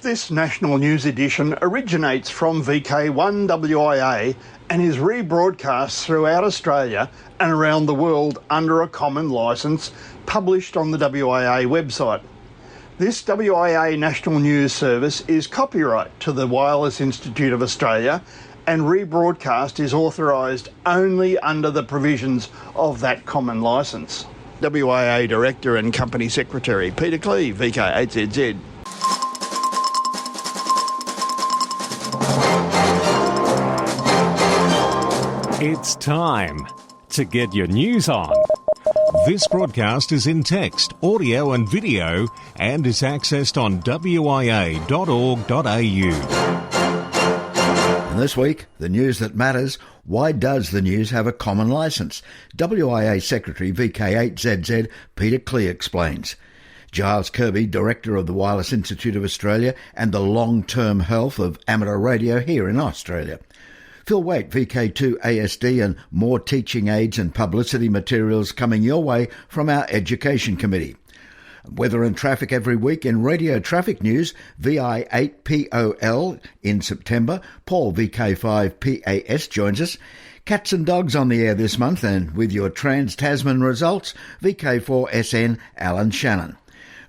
This national news edition originates from VK1WIA and is rebroadcast throughout Australia and around the world under a common licence published on the WIA website. This WIA national news service is copyright to the Wireless Institute of Australia, and rebroadcast is authorised only under the provisions of that common licence. WIA Director and Company Secretary Peter Clee, VK8ZZ. It's time to get your news on. This broadcast is in text, audio and video and is accessed on wia.org.au. And this week, the news that matters: why does the news have a common licence? WIA Secretary VK8ZZ Peter Clee explains. Giles Kirby, Director of the Wireless Institute of Australia and the long-term health of amateur radio here in Australia. Phil Waite, VK2ASD, and more teaching aids and publicity materials coming your way from our Education Committee. Weather and traffic every week in Radio Traffic News, VI8POL in September. Paul, VK5PAS, joins us. Cats and dogs on the air this month, and with your Trans-Tasman results, VK4SN, Alan Shannon.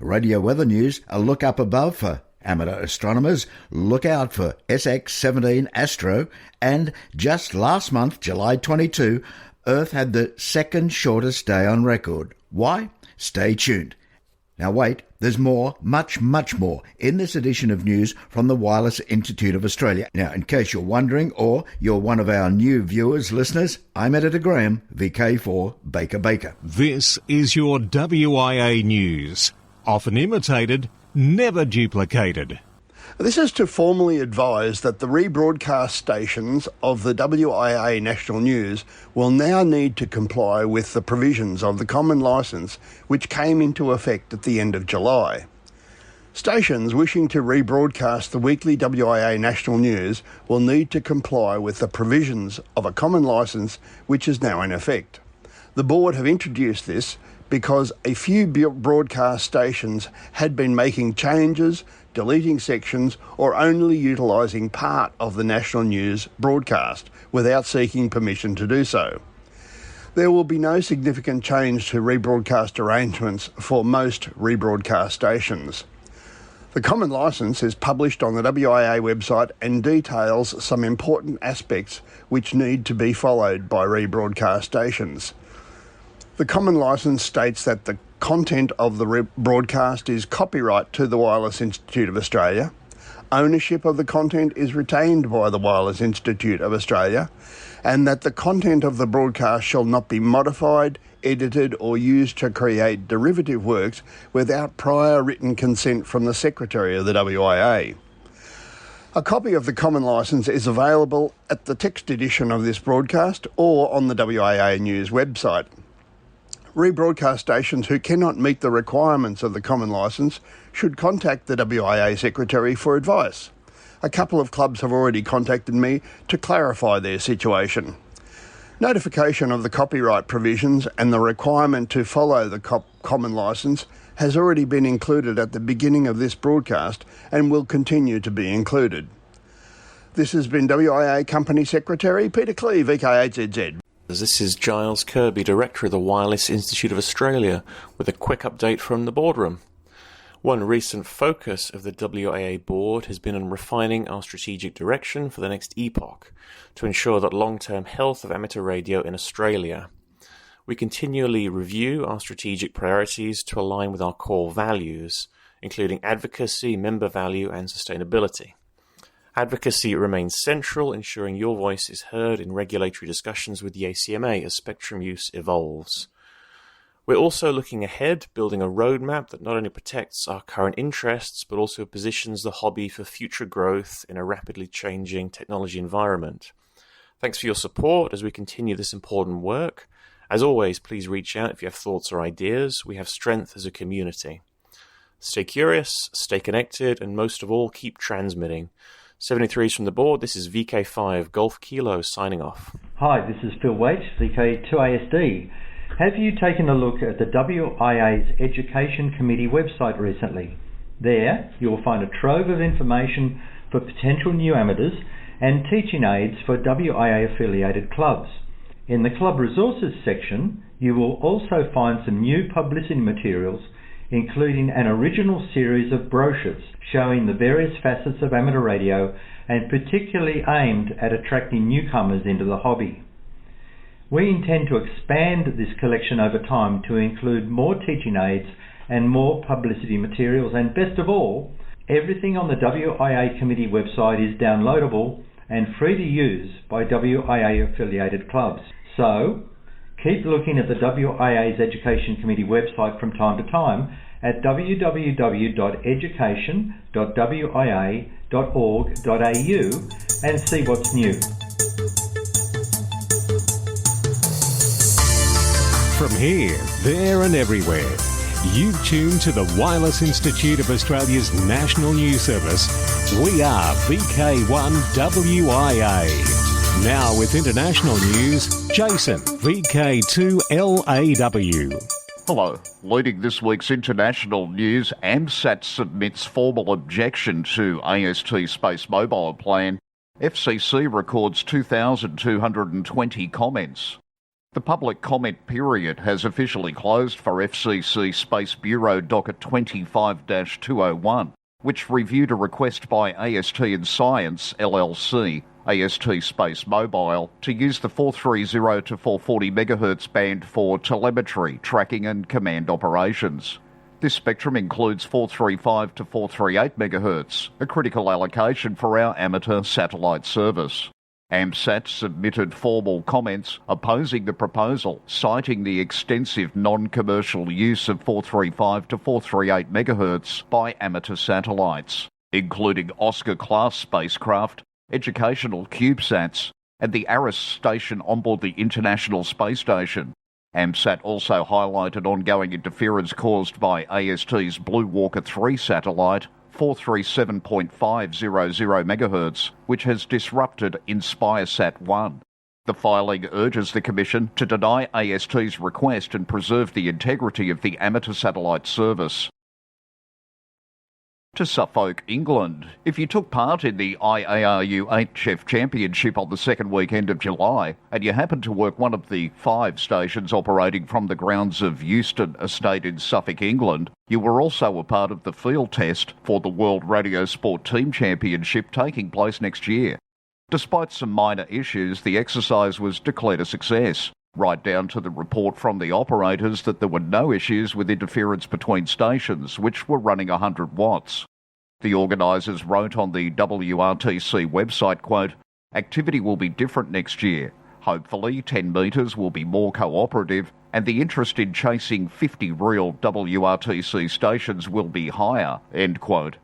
Radio Weather News, a look up above for amateur astronomers, look out for SX17 Astro, and just last month, July 22, Earth had the second shortest day on record. Why? Stay tuned. Now wait, there's more, much more, in this edition of news from the Wireless Institute of Australia. Now, in case you're wondering, or you're one of our new viewers, listeners, I'm Editor Graham, VK4 Baker. This is your WIA news. Often imitated, never duplicated. This is to formally advise that the rebroadcast stations of the WIA National News will now need to comply with the provisions of the common licence which came into effect at the end of July. Stations wishing to rebroadcast the weekly WIA National News will need to comply with the provisions of a common licence which is now in effect. The board have introduced this because a few broadcast stations had been making changes, deleting sections, or only utilising part of the national news broadcast without seeking permission to do so. There will be no significant change to rebroadcast arrangements for most rebroadcast stations. The common licence is published on the WIA website and details some important aspects which need to be followed by rebroadcast stations. The common licence states that the content of the broadcast is copyright to the Wireless Institute of Australia. Ownership of the content is retained by the Wireless Institute of Australia, and that the content of the broadcast shall not be modified, edited or used to create derivative works without prior written consent from the Secretary of the WIA. A copy of the common licence is available at the text edition of this broadcast or on the WIA News website. Rebroadcast stations who cannot meet the requirements of the common licence should contact the WIA Secretary for advice. A couple of clubs have already contacted me to clarify their situation. Notification of the copyright provisions and the requirement to follow the common licence has already been included at the beginning of this broadcast and will continue to be included. This has been WIA Company Secretary Peter Clee, VK8ZZ. This is Giles Kirby, Director of the Wireless Institute of Australia, with a quick update from the Boardroom. One recent focus of the WIA board has been on refining our strategic direction for the next epoch to ensure that long-term health of amateur radio in Australia. We continually review our strategic priorities to align with our core values, including advocacy, member value and sustainability. Advocacy remains central, ensuring your voice is heard in regulatory discussions with the ACMA as spectrum use evolves. We're also looking ahead, building a roadmap that not only protects our current interests, but also positions the hobby for future growth in a rapidly changing technology environment. Thanks for your support as we continue this important work. As always, please reach out if you have thoughts or ideas. We have strength as a community. Stay curious, stay connected, and most of all, keep transmitting. 73s from the board, this is VK5 Golf Kilo signing off. Hi, this is Phil Waite, VK2ASD. Have you taken a look at the WIA's Education Committee website recently? There, you will find a trove of information for potential new amateurs and teaching aids for WIA-affiliated clubs. In the Club Resources section, you will also find some new publicity materials, including an original series of brochures showing the various facets of amateur radio and particularly aimed at attracting newcomers into the hobby. We intend to expand this collection over time to include more teaching aids and more publicity materials, and best of all, everything on the WIA committee website is downloadable and free to use by WIA affiliated clubs. So, keep looking at the WIA's Education Committee website from time to time at www.education.wia.org.au and see what's new. From here, there and everywhere, you've tuned to the Wireless Institute of Australia's National News Service. We are VK1WIA. Now with international news, Jason, VK2LAW. Hello. Leading this week's international news, AMSAT submits formal objection to AST Space Mobile Plan. FCC records 2,220 comments. The public comment period has officially closed for FCC Space Bureau Docket 25-201, which reviewed a request by AST and Science LLC, AST Space Mobile, to use the 430 to 440 MHz band for telemetry, tracking and command operations. This spectrum includes 435 to 438 MHz, a critical allocation for our amateur satellite service. AMSAT submitted formal comments opposing the proposal, citing the extensive non-commercial use of 435 to 438 MHz by amateur satellites, including Oscar-class spacecraft, educational CubeSats, and the ARIS station onboard the International Space Station. AMSAT also highlighted ongoing interference caused by AST's Blue Walker 3 satellite, 437.500 MHz, which has disrupted InspireSat-1. The filing urges the Commission to deny AST's request and preserve the integrity of the amateur satellite service. To Suffolk, England. If you took part in the IARU HF Championship on the second weekend of July, and you happened to work one of the 5 stations operating from the grounds of Euston Estate in Suffolk, England, you were also a part of the field test for the World Radio Sport Team Championship taking place next year. Despite some minor issues, the exercise was declared a success, right down to the report from the operators that there were no issues with interference between stations, which were running 100 watts. The organisers wrote on the WRTC website, quote, "Activity will be different next year. Hopefully 10 metres will be more cooperative and the interest in chasing 50 real WRTC stations will be higher," end quote.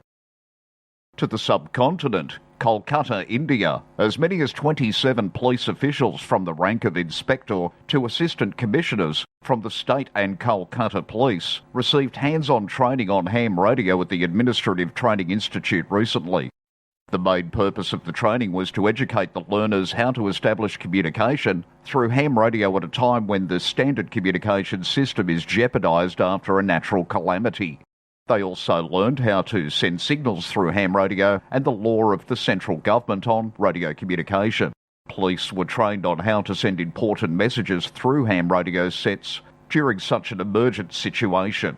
To the subcontinent, Kolkata, India. As many as 27 police officials from the rank of inspector to assistant commissioners from the state and Kolkata police received hands-on training on ham radio at the Administrative Training Institute recently. The main purpose of the training was to educate the learners how to establish communication through ham radio at a time when the standard communication system is jeopardised after a natural calamity. They also learned how to send signals through ham radio and the law of the central government on radio communication. Police were trained on how to send important messages through ham radio sets during such an emergent situation.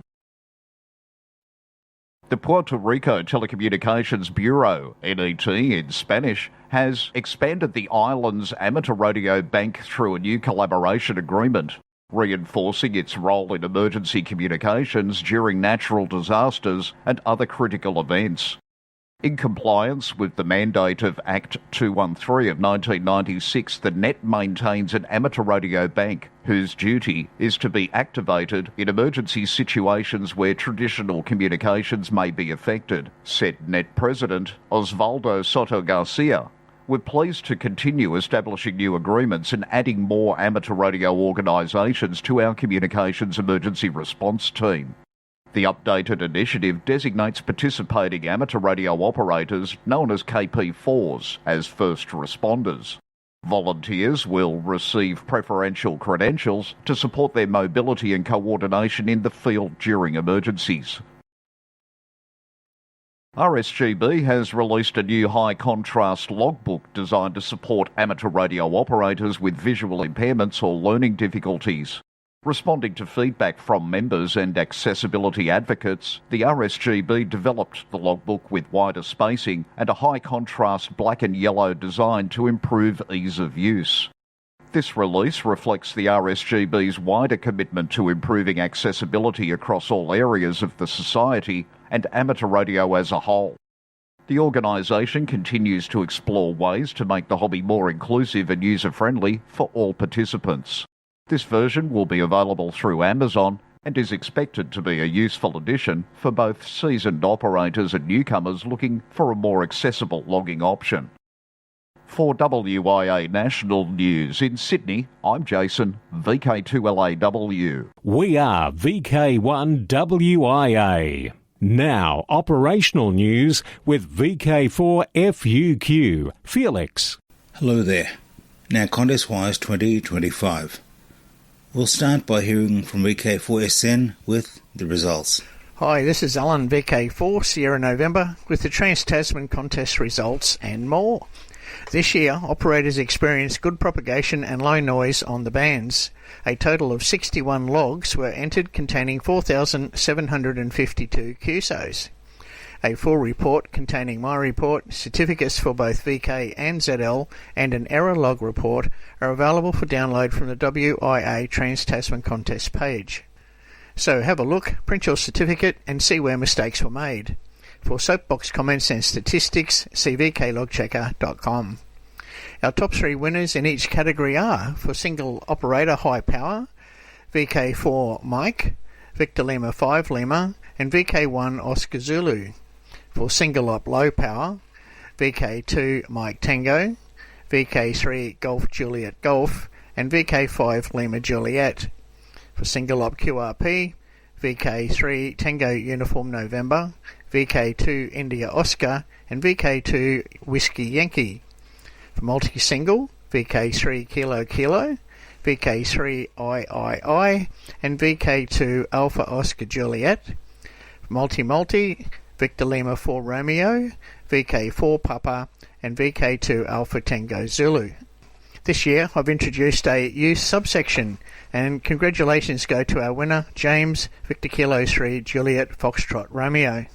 The Puerto Rico Telecommunications Bureau, NET in Spanish, has expanded the island's amateur radio bank through a new collaboration agreement, reinforcing its role in emergency communications during natural disasters and other critical events. In compliance with the mandate of Act 213 of 1996, the NET maintains an amateur radio bank whose duty is to be activated in emergency situations where traditional communications may be affected, said NET President Osvaldo Soto Garcia. We're pleased to continue establishing new agreements and adding more amateur radio organisations to our communications emergency response team. The updated initiative designates participating amateur radio operators, known as KP4s, as first responders. Volunteers will receive preferential credentials to support their mobility and coordination in the field during emergencies. RSGB has released a new high-contrast logbook designed to support amateur radio operators with visual impairments or learning difficulties. Responding to feedback from members and accessibility advocates, the RSGB developed the logbook with wider spacing and a high-contrast black and yellow design to improve ease of use. This release reflects the RSGB's wider commitment to improving accessibility across all areas of the society and amateur radio as a whole. The organisation continues to explore ways to make the hobby more inclusive and user-friendly for all participants. This version will be available through Amazon and is expected to be a useful addition for both seasoned operators and newcomers looking for a more accessible logging option. For WIA National News in Sydney, I'm Jason, VK2LAW. We are VK1WIA. Now, operational news with VK4FUQ. Felix. Hello there. Now, contest-wise 2025. We'll start by hearing from VK4SN with the results. Hi, this is Alan, VK4 Sierra November, with the Trans-Tasman contest results and more. This year, operators experienced good propagation and low noise on the bands. A total of 61 logs were entered containing 4,752 QSOs. A full report containing my report, certificates for both VK and ZL, and an error log report are available for download from the WIA Trans-Tasman contest page. So have a look, print your certificate and see where mistakes were made. For soapbox comments and statistics, see vklogchecker.com. Our top three winners in each category are, for single operator high power, VK4 Mike, Victor Lima 5 Lima, and VK1 Oscar Zulu. For single op low power, VK2 Mike Tango, VK3 Golf Juliet Golf, and VK5 Lima Juliet. For single op QRP, VK3 Tango Uniform November, VK2 India Oscar, and VK2 Whiskey Yankee. For multi-single, VK3 Kilo Kilo, VK3 III, and VK2 Alpha Oscar Juliet. For multi-multi, Victor Lima 4 Romeo, VK4 Papa, and VK2 Alpha Tango Zulu. This year I've introduced a youth subsection, and congratulations go to our winner, James, Victor Kilo 3 Juliet Foxtrot Romeo.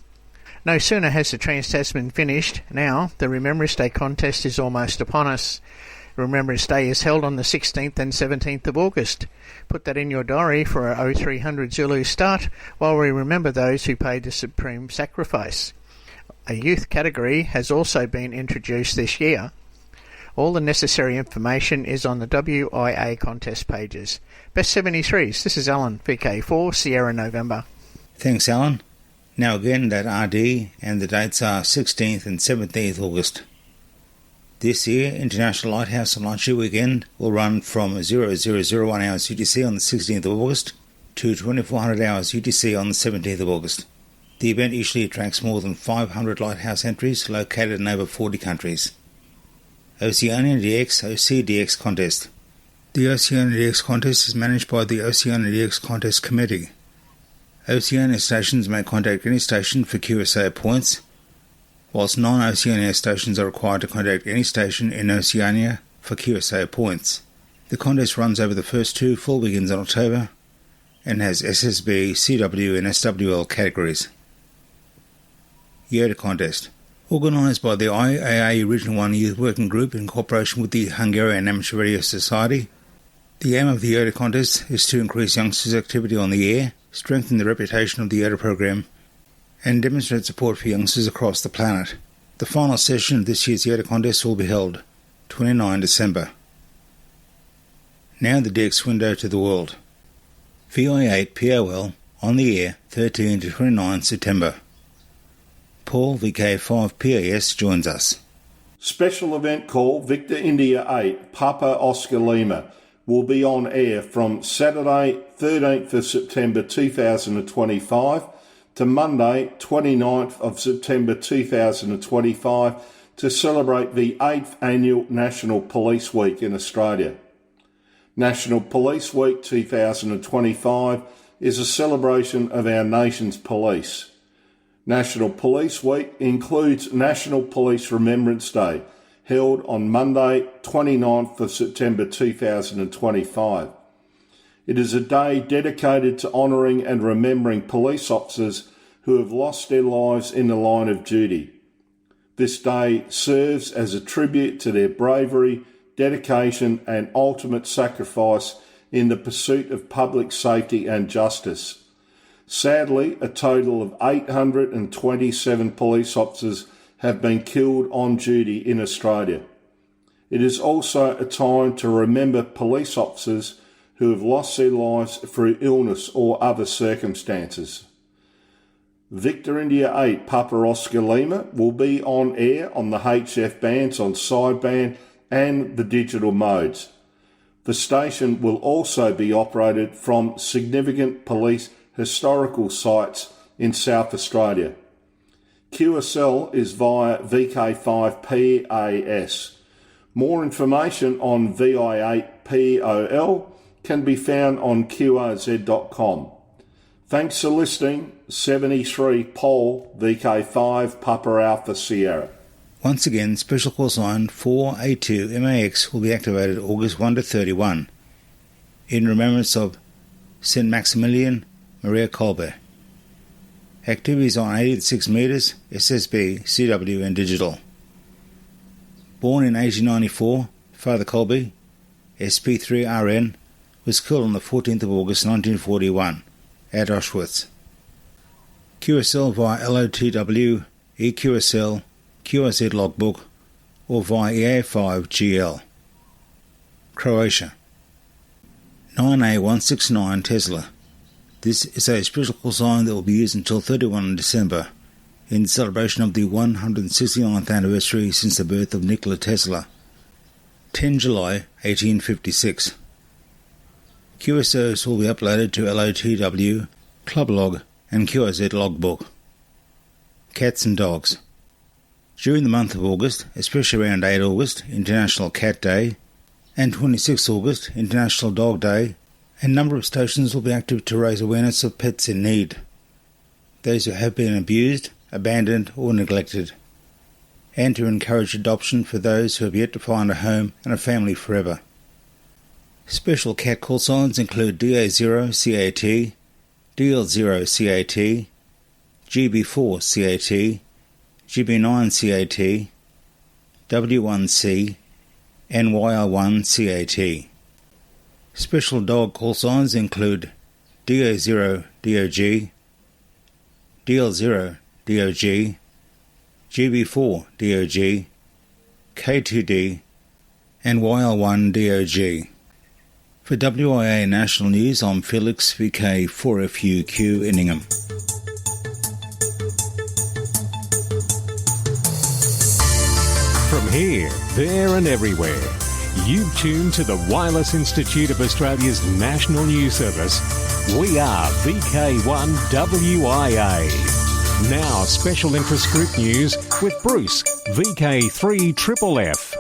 No sooner has the Trans-Tasman finished, now the Remembrance Day contest is almost upon us. Remembrance Day is held on the 16th and 17th of August. Put that in your diary for our 0300 Zulu start while we remember those who paid the supreme sacrifice. A youth category has also been introduced this year. All the necessary information is on the WIA contest pages. Best 73s, this is Alan, VK4 Sierra November. Thanks, Alan. Now again, that RD and the dates are 16th and 17th August. This year, International Lighthouse and Lightshow Weekend will run from 0001 hours UTC on the 16th of August to 2400 hours UTC on the 17th of August. The event usually attracts more than 500 lighthouse entries located in over 40 countries. Oceania DX OCDX Contest. The Oceania DX Contest is managed by the Oceania DX Contest Committee. Oceania stations may contact any station for QSO points, whilst non-Oceania stations are required to contact any station in Oceania for QSO points. The contest runs over the first two full weekends in October and has SSB, CW and SWL categories. YOTA Contest. Organised by the IAA Regional 1 Youth Working Group in cooperation with the Hungarian Amateur Radio Society, the aim of the YOTA Contest is to increase youngsters' activity on the air, strengthen the reputation of the YOTA program, and demonstrate support for youngsters across the planet. The final session of this year's YOTA Contest will be held 29 December. Now the DX window to the world. VI8 POL on the air 13 to 29 September. Paul, VK5 PAS, joins us. Special event call Victor India 8 Papa Oscar Lima will be on air from Saturday 13th of September 2025 to Monday 29th of September 2025 to celebrate the 8th Annual National Police Week in Australia. National Police Week 2025 is a celebration of our nation's police. National Police Week includes National Police Remembrance Day, held on Monday, 29th of September 2025. It is a day dedicated to honouring and remembering police officers who have lost their lives in the line of duty. This day serves as a tribute to their bravery, dedication and ultimate sacrifice in the pursuit of public safety and justice. Sadly, a total of 827 police officers have been killed on duty in Australia. It is also a time to remember police officers who have lost their lives through illness or other circumstances. Victor India 8 Papa Oscar Lima will be on air on the HF bands on sideband and the digital modes. The station will also be operated from significant police historical sites in South Australia. QSL is via VK1WIA. More information on VI8POL can be found on QRZ.com. Thanks for listening. 73 Pole VK5 Papa Alpha Sierra. Once again, special call sign 4A2 MAX will be activated August 1 to 31 in remembrance of St. Maximilian Maria Kolbe. Activities on 86 metres, SSB, CW and digital. Born in 1894, Father Kolbe, SP3RN, was killed on the 14th of August 1941 at Auschwitz. QSL via LOTW, EQSL, QRZ logbook or via EA5GL. Croatia. 9A169 Tesla. This is a special call sign that will be used until 31 December in celebration of the 169th anniversary since the birth of Nikola Tesla, 10 July 1856. QSOs will be uploaded to LOTW, Club Log and QRZ logbook. Cats and dogs. During the month of August, especially around 8 August, International Cat Day, and 26 August, International Dog Day, a number of stations will be active to raise awareness of pets in need, those who have been abused, abandoned or neglected, and to encourage adoption for those who have yet to find a home and a family forever. Special cat call signs include DA0CAT, DL0CAT, GB4CAT, GB9CAT, W1C, and YR1CAT. Special dog call signs include DA0DOG, DL0DOG, GB4DOG, K2D, and YL1DOG. For WIA National News, I'm Felix VK4FUQ in Ingham. From here, there and everywhere, you've tuned to the Wireless Institute of Australia's National News Service. We are VK1WIA. Now, Special Interest Group News with Bruce, VK3FFF.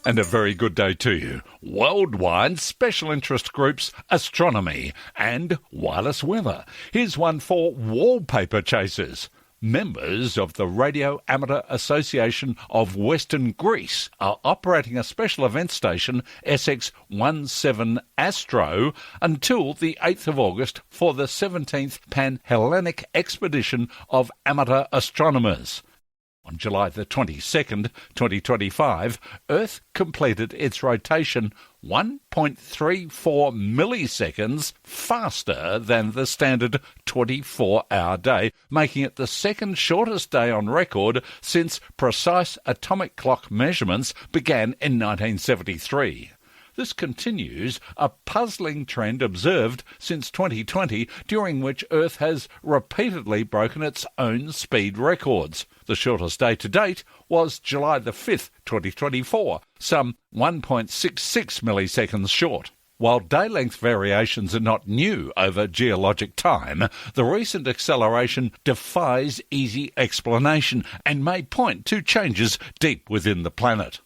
And a very good day to you. Worldwide Special Interest Groups Astronomy and Wireless Weather. Here's one for wallpaper chasers. Members of the Radio Amateur Association of Western Greece are operating a special event station, SX17 Astro, until the 8th of August for the 17th Pan-Hellenic Expedition of Amateur Astronomers. On July the 22nd, 2025, Earth completed its rotation 1.34 milliseconds faster than the standard 24-hour day, making it the second shortest day on record since precise atomic clock measurements began in 1973. This continues a puzzling trend observed since 2020, during which Earth has repeatedly broken its own speed records. The shortest day to date was July the 5th, 2024, some 1.66 milliseconds short. While day-length variations are not new over geologic time, the recent acceleration defies easy explanation and may point to changes deep within the planet.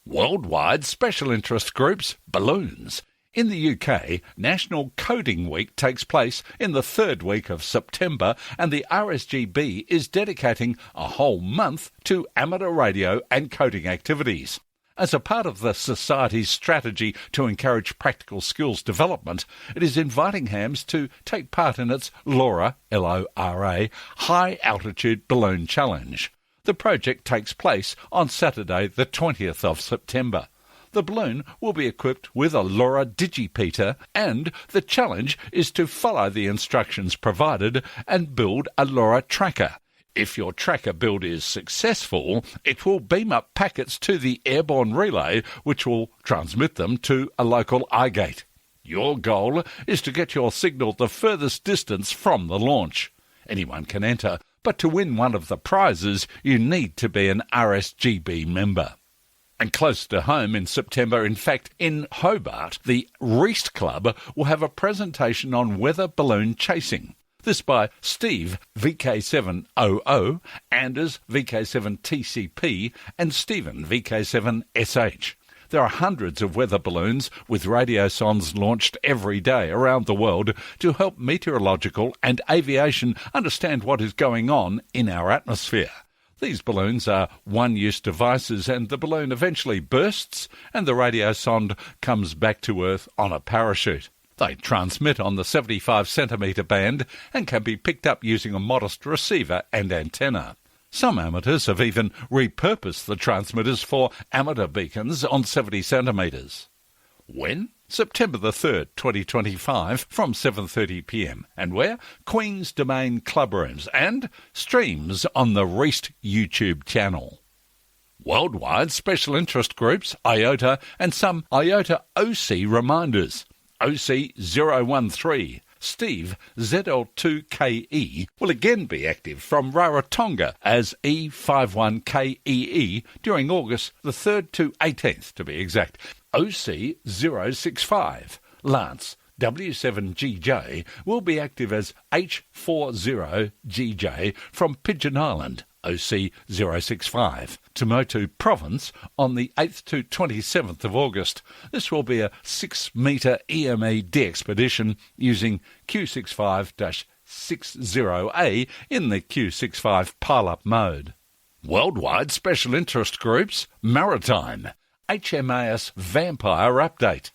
Worldwide Special Interest Groups Balloons. In the UK, National Coding Week takes place in the third week of September, and the RSGB is dedicating a whole month to amateur radio and coding activities. As a part of the Society's strategy to encourage practical skills development, it is inviting hams to take part in its LORA, L-O-R-A, High Altitude Balloon Challenge. The project takes place on Saturday the 20th of September. The balloon will be equipped with a LoRa digipeater, and the challenge is to follow the instructions provided and build a LoRa tracker. If your tracker build is successful, it will beam up packets to the airborne relay, which will transmit them to a local iGate. Your goal is to get your signal the furthest distance from the launch. Anyone can enter, but to win one of the prizes, you need to be an RSGB member. And close to home in September, in fact, in Hobart, the Reist Club will have a presentation on weather balloon chasing. This by Steve, VK700, Anders, VK7TCP, and Stephen, VK7SH. There are hundreds of weather balloons with radio sondes launched every day around the world to help meteorological and aviation understand what is going on in our atmosphere. These balloons are one-use devices, and the balloon eventually bursts and the radio sonde comes back to Earth on a parachute. They transmit on the 75-centimetre band and can be picked up using a modest receiver and antenna. Some amateurs have even repurposed the transmitters for amateur beacons on 70 centimetres. When? September the 3rd, 2025, from 7:30pm, and where? Queen's Domain Clubrooms, and streams on the Reist YouTube channel. Worldwide special interest groups, IOTA, and some IOTA OC reminders. OC013, Steve, ZL2KE, will again be active from Rarotonga as E51KEE during August the 3rd to 18th, to be exact. OC065, Lance, W7GJ, will be active as H40GJ from Pigeon Island, OC065, Tumotu Province on the 8th to 27th of August. This will be a 6-metre EME de-expedition using Q65-60A in the Q65 pile-up mode. Worldwide special interest groups, Maritime, HMAS Vampire update.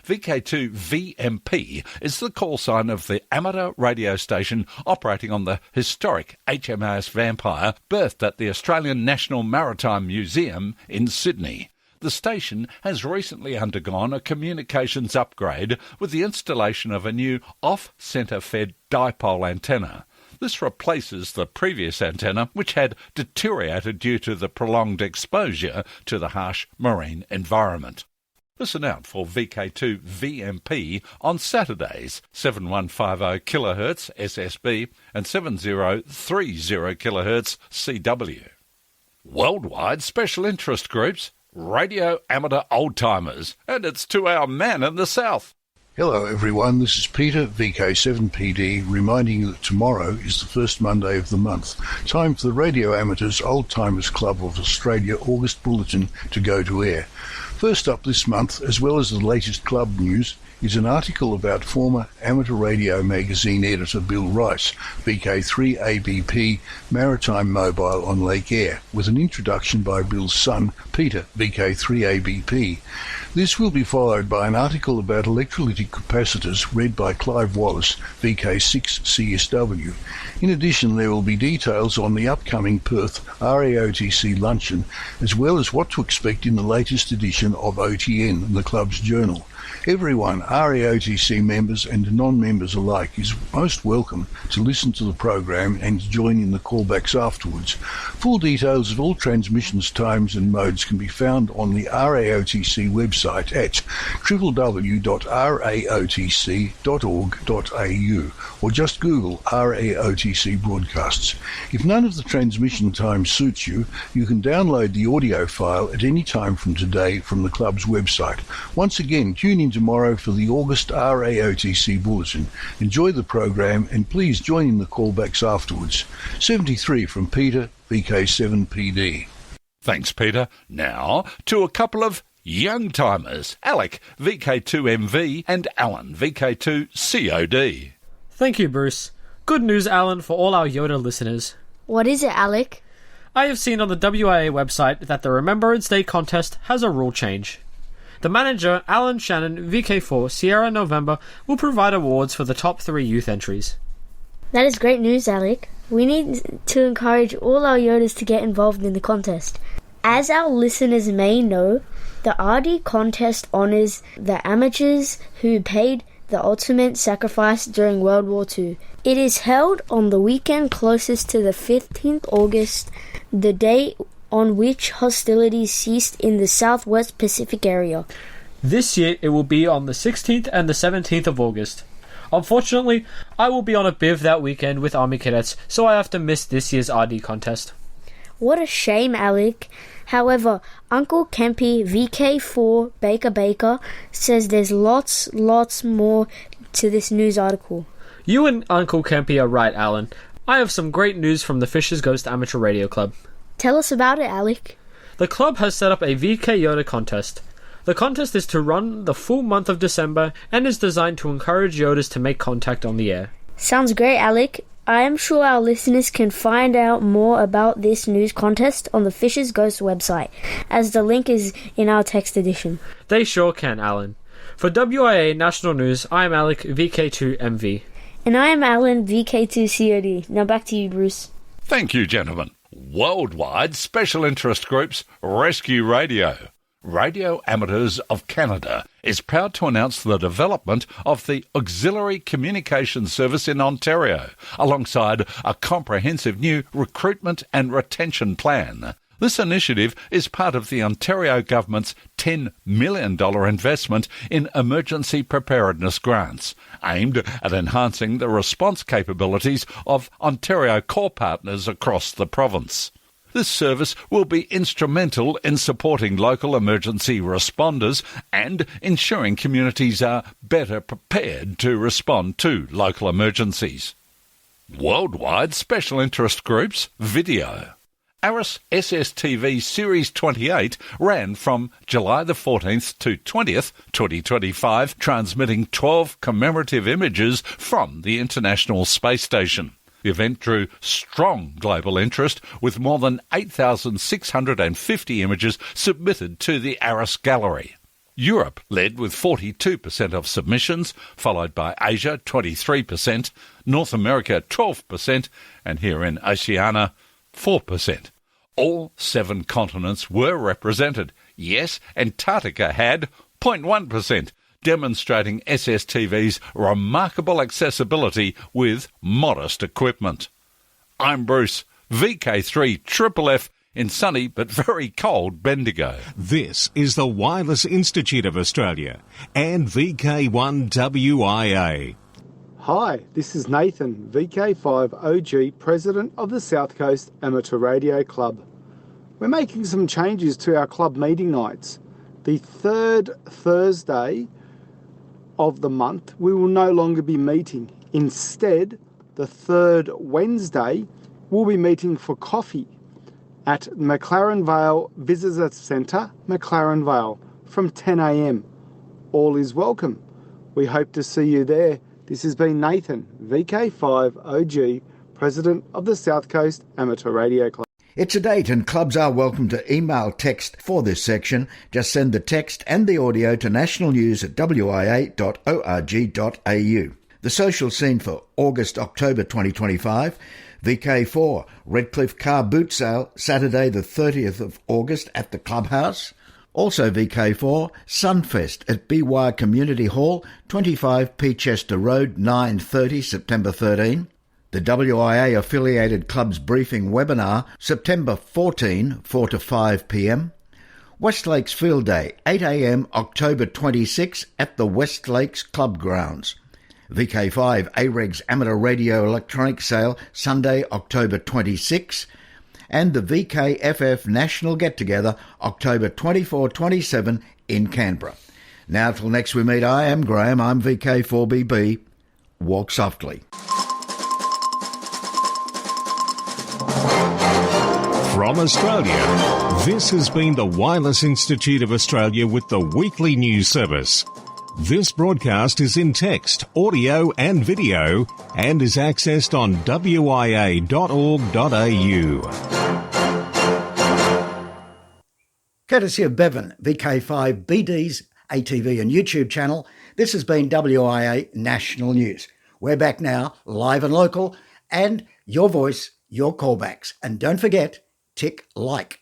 VK2WIA is the call sign of the amateur radio station operating on the historic HMAS Vampire, berthed at the Australian National Maritime Museum in Sydney. The station has recently undergone a communications upgrade with the installation of a new off-centre-fed dipole antenna. This replaces the previous antenna, which had deteriorated due to the prolonged exposure to the harsh marine environment. Listen out for VK2WIA on Saturdays, 7150 kHz SSB and 7030 kHz CW. Worldwide special interest groups, Radio Amateur Old-Timers, and it's to our man in the south. Hello everyone, this is Peter, VK7PD, reminding you that tomorrow is the first Monday of the month. Time for the Radio Amateurs Old-Timers Club of Australia August Bulletin to go to air. First up this month, as well as the latest club news, is an article about former amateur radio magazine editor Bill Rice, VK3ABP Maritime Mobile on Lake Eyre, with an introduction by Bill's son, Peter, VK3ABP. This will be followed by an article about electrolytic capacitors read by Clive Wallace, VK6CSW. In addition, there will be details on the upcoming Perth RAOTC luncheon, as well as what to expect in the latest edition of OTN, the club's journal. Everyone, RAOTC members and non-members alike, is most welcome to listen to the program and to join in the callbacks afterwards. Full details of all transmissions, times and modes can be found on the RAOTC website at www.raotc.org.au or just Google RAOTC broadcasts. If none of the transmission times suits you, you can download the audio file at any time from today from the club's website. Once again, tune in tomorrow for the August RAOTC Bulletin. Enjoy the program and please join in the callbacks afterwards. 73 from Peter, VK7PD. Thanks, Peter. Now to a couple of Young timers, Alec, VK2MV, and Alan, VK2COD. Thank you, Bruce. Good news, Alan, for all our YOTA listeners. What is it, Alec? I have seen on the WIA website that the Remembrance Day contest has a rule change. The manager, Alan Shannon, VK4, Sierra November, will provide awards for the top 3 youth entries. That is great news, Alec. We need to encourage all our YOTAs to get involved in the contest. As our listeners may know, the RD contest honours the amateurs who paid the ultimate sacrifice during World War II. It is held on the weekend closest to the 15th August, the day on which hostilities ceased in the Southwest Pacific area. This year it will be on the 16th and the 17th of August. Unfortunately, I will be on a biv that weekend with Army cadets, so I have to miss this year's RD contest. What a shame, Alec. However, Uncle Kempy, VK4 Baker, says there's lots more to this news article. You and Uncle Kempy are right, Alan. I have some great news from the Fisher's Ghost Amateur Radio Club. Tell us about it, Alec. The club has set up a VK YOTA contest. The contest is to run the full month of December and is designed to encourage YOTAs to make contact on the air. Sounds great, Alec. I am sure our listeners can find out more about this news contest on the Fisher's Ghost website, as the link is in our text edition. They sure can, Alan. For WIA National News, I am Alec, VK2MV. And I am Alan, VK2COD. Now back to you, Bruce. Thank you, gentlemen. Worldwide Special Interest Groups Rescue Radio. Radio Amateurs of Canada is proud to announce the development of the Auxiliary Communication Service in Ontario, alongside a comprehensive new recruitment and retention plan. This initiative is part of the Ontario Government's $10 million investment in emergency preparedness grants, aimed at enhancing the response capabilities of Ontario core partners across the province. This service will be instrumental in supporting local emergency responders and ensuring communities are better prepared to respond to local emergencies. Worldwide Special Interest Groups Video. ARIS SSTV Series 28 ran from July the 14th to 20th, 2025, transmitting 12 commemorative images from the International Space Station. The event drew strong global interest, with more than 8,650 images submitted to the ARIS Gallery. Europe led with 42% of submissions, followed by Asia 23%, North America 12%, and here in Oceania 4%. All 7 continents were represented. Yes, Antarctica had 0.1%. Demonstrating SSTV's remarkable accessibility with modest equipment. I'm Bruce, VK3FFF in sunny but very cold Bendigo. This is the Wireless Institute of Australia and VK1WIA. Hi, this is Nathan, VK5OG, President of the South Coast Amateur Radio Club. We're making some changes to our club meeting nights. The third Thursday of the month, we will no longer be meeting. Instead, the third Wednesday, we'll be meeting for coffee at McLaren Vale Visitor Centre, McLaren Vale, from 10 a.m. All is welcome. We hope to see you there. This has been Nathan, VK5OG, President of the South Coast Amateur Radio Club. It's a date and clubs are welcome to email text for this section. Just send the text and the audio to nationalnews@wia.org.au. The social scene for August-October 2025, VK4 Redcliffe Car Boot Sale, Saturday the 30th of August at the Clubhouse. Also VK4 Sunfest at BY Community Hall, 25 Peachester Road, 9:30 September 13. The WIA affiliated clubs briefing webinar, September 14, 4 to 5 p.m. West Lakes Field Day, 8 a.m. October 26 at the West Lakes Club Grounds. VK5 AREG's Amateur Radio Electronic Sale, Sunday, October 26. And the VKFF National Get-Together, October 24-27 in Canberra. Now till next we meet, I am Graham, I'm VK4BB. Walk softly. From from Australia, this has been the Wireless Institute of Australia with the weekly news service. This broadcast is in text, audio and video and is accessed on wia.org.au. Courtesy of Bevan, VK5BD's ATV and YouTube channel, this has been WIA National News. We're back now, live and local, and your voice, your callbacks. And don't forget, tick like.